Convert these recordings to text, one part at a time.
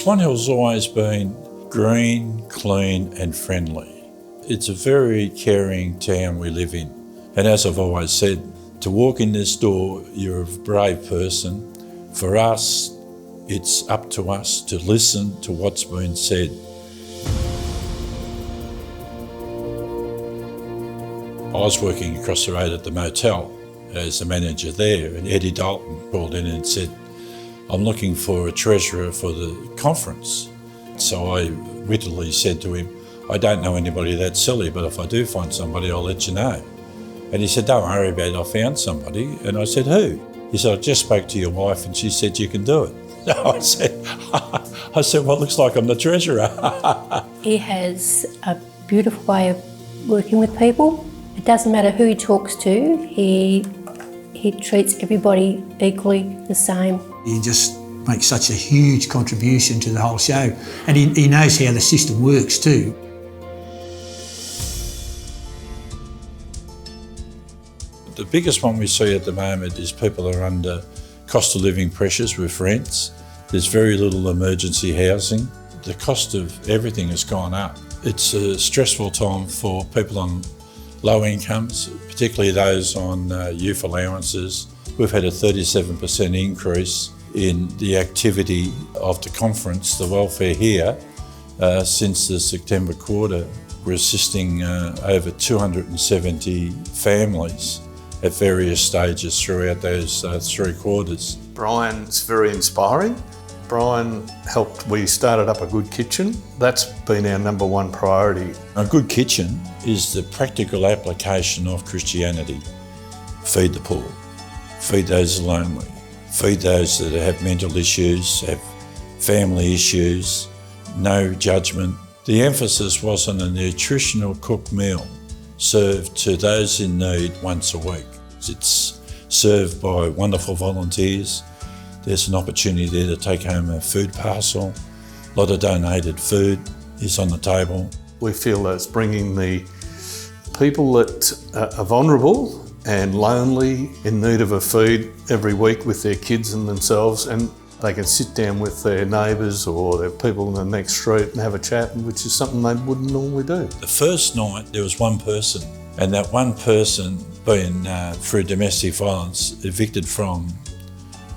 Swan Hill's always been green, clean and friendly. It's a very caring town we live in. And as I've always said, to walk in this door, you're a brave person. For us, it's up to us to listen to what's been said. I was working across the road at the motel as the manager there, and Eddie Dalton called in and said, I'm looking for a treasurer for the conference. So I wittily said to him, I don't know anybody that silly, but if I do find somebody, I'll let you know. And he said, don't worry about it, I found somebody. And I said, who? He said, I just spoke to your wife and she said you can do it. I said, well, it looks like I'm the treasurer. He has a beautiful way of working with people. It doesn't matter who he talks to, he treats everybody equally the same. He just makes such a huge contribution to the whole show. And he knows how the system works too. The biggest one we see at the moment is people are under cost of living pressures with rents. There's very little emergency housing. The cost of everything has gone up. It's a stressful time for people on low incomes, particularly those on youth allowances. We've had a 37% increase in the activity of the conference, the welfare here, since the September quarter. We're assisting over 270 families at various stages throughout those 3 quarters. Brian's very inspiring. Brian we started up a good kitchen. That's been our number one priority. A good kitchen is the practical application of Christianity. Feed the poor, feed those lonely, feed those that have mental issues, have family issues, no judgment. The emphasis was on a nutritional cooked meal served to those in need once a week. It's served by wonderful volunteers. There's an opportunity there to take home a food parcel. A lot of donated food is on the table. We feel that it's bringing the people that are vulnerable and lonely, in need of a feed every week with their kids and themselves, and they can sit down with their neighbours or their people in the next street and have a chat, which is something they wouldn't normally do. The first night there was one person, and that one person being through domestic violence evicted from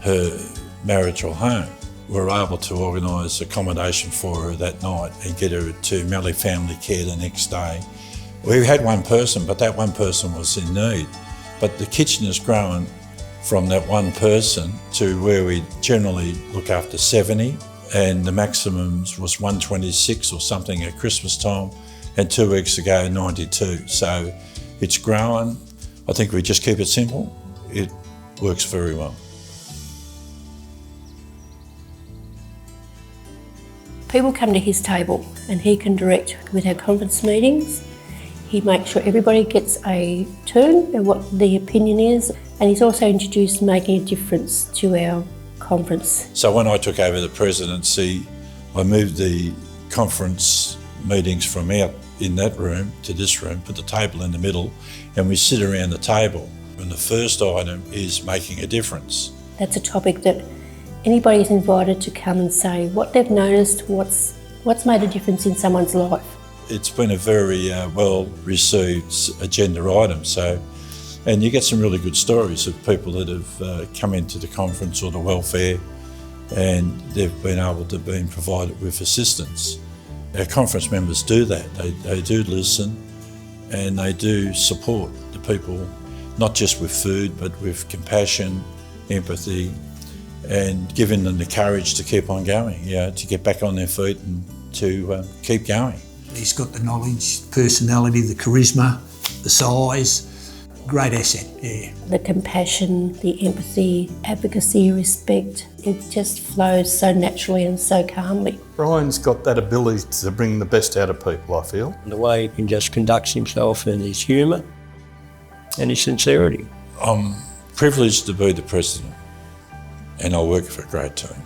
her marital home. We were able to organise accommodation for her that night and get her to Mallee Family Care the next day. We had one person, but that one person was in need. But the kitchen has grown from that one person to where we generally look after 70, and the maximums was 126 or something at Christmas time, and 2 weeks ago 92. So it's growing. I think we just keep it simple. It works very well. People come to his table and he can direct with our conference meetings. He makes sure everybody gets a turn and what the opinion is, and he's also introduced making a difference to our conference. So when I took over the presidency, I moved the conference meetings from out in that room to this room, put the table in the middle, and we sit around the table. And the first item is making a difference. That's a topic that anybody is invited to come and say what they've noticed, what's made a difference in someone's life. It's been a very well-received agenda item, and you get some really good stories of people that have come into the conference or the welfare, and they've been able to be provided with assistance. Our conference members do that. They do listen, and they do support the people, not just with food, but with compassion, empathy, and giving them the courage to keep on going, to get back on their feet and to keep going. He's got the knowledge, personality, the charisma, the size. Great asset, yeah. The compassion, the empathy, advocacy, respect, it just flows so naturally and so calmly. Brian's got that ability to bring the best out of people, I feel. The way he just conducts himself and his humour and his sincerity. I'm privileged to be the president, and I work for a great team.